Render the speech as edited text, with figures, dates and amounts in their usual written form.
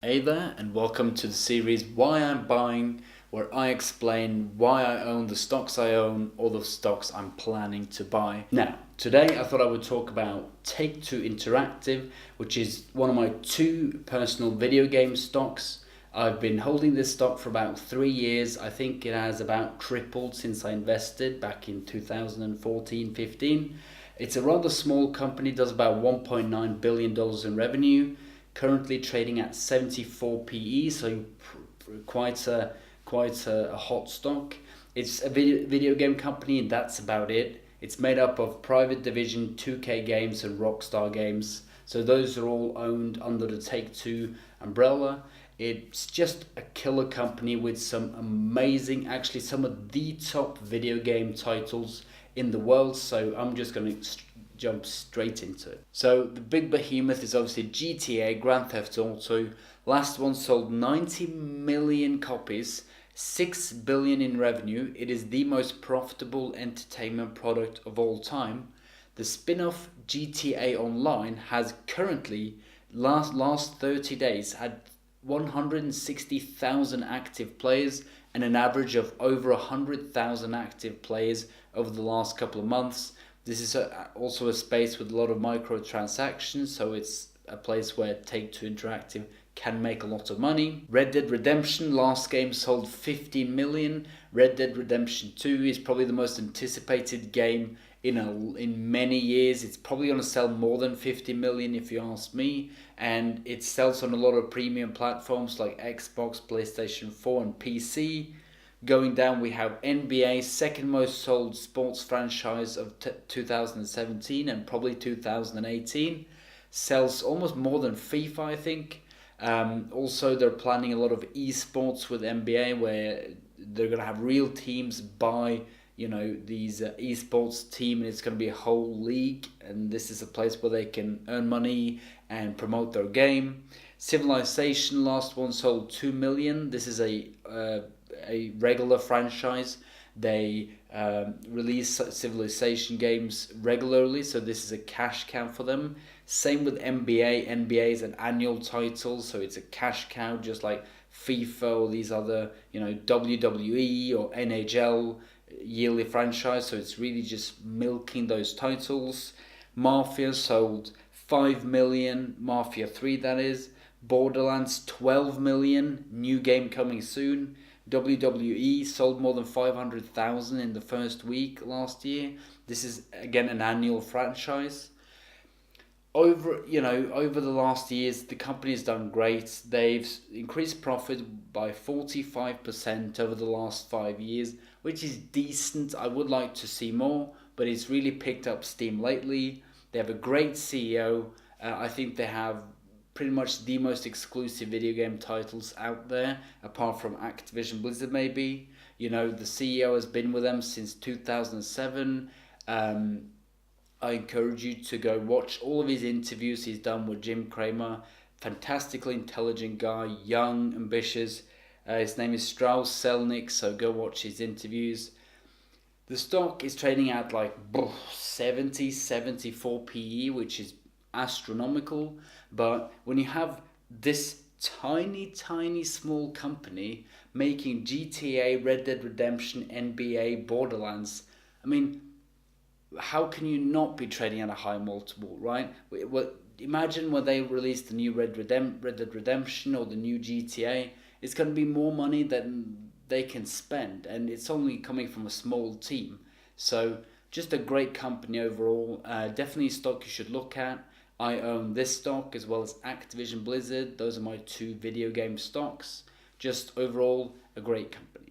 Hey there, and welcome to the series Why I'm Buying, where I explain why I own the stocks I own or the stocks I'm planning to buy. Now, today I thought I would talk about TakeTwo Interactive, which is one of my two personal video game stocks. I've been holding this stock for about 3 years. I think it has about tripled since I invested back in 2014-15. It's a rather small company, does about $1.9 billion in revenue. Currently trading at 74 PE, so quite a hot stock. It's a video game company, and that's about it. It's made up of Private Division, 2K Games, and Rockstar Games. So those are all owned under the Take-Two umbrella. It's just a killer company with some amazing, actually some of the top video game titles in the world. So I'm just going to jump straight into it. So the big behemoth is obviously GTA, Grand Theft Auto. Last one sold 90 million copies, 6 billion in revenue. It is the most profitable entertainment product of all time. The spin-off GTA Online has currently last 30 days had 160,000 active players and an average of over 100,000 active players over the last couple of months. This is also a space with a lot of microtransactions, so it's a place where Take-Two Interactive can make a lot of money. Red Dead Redemption, last game sold 50 million. Red Dead Redemption 2 is probably the most anticipated game in many years. It's probably going to sell more than 50 million if you ask me, and it sells on a lot of premium platforms like Xbox, PlayStation 4 and PC. Going down, we have NBA, second most sold sports franchise of 2017 and probably 2018. Sells almost more than FIFA, I think. Also, they're planning a lot of esports with NBA, where they're going to have real teams buy these esports team, and it's going to be a whole league, and this is a place where they can earn money and promote their game. Civilization, last one sold 2 million. This is a regular franchise. They release Civilization games regularly, so this is a cash cow for them. Same with NBA. NBA is an annual title, so it's a cash cow, just like FIFA or these other, WWE or NHL yearly franchise. So it's really just milking those titles. Mafia sold 5 million, Mafia 3 that is. Borderlands 12 million, new game coming soon. WWE sold more than 500,000 in the first week last year. This is again an annual franchise. Over the last years, the company has done great. They've increased profit by 45% over the last 5 years, which is decent. I would like to see more, but it's really picked up steam lately. They have a great CEO. I think they have pretty much the most exclusive video game titles out there, apart from Activision Blizzard maybe. The CEO has been with them since 2007. I encourage you to go watch all of his interviews he's done with Jim Cramer. Fantastically intelligent guy, young, ambitious. His name is Strauss Selnick, so go watch his interviews. The stock is trading at like 74 PE, which is astronomical. But when you have this tiny small company making GTA, Red Dead Redemption, NBA, Borderlands, I mean, how can you not be trading at a high multiple, right? Imagine when they release the new Red Dead Redemption or the new GTA, it's going to be more money than they can spend, and it's only coming from a small team. So just a great company overall. Definitely a stock you should look at. I own this stock as well as Activision Blizzard. Those are my two video game stocks. Just overall a great company.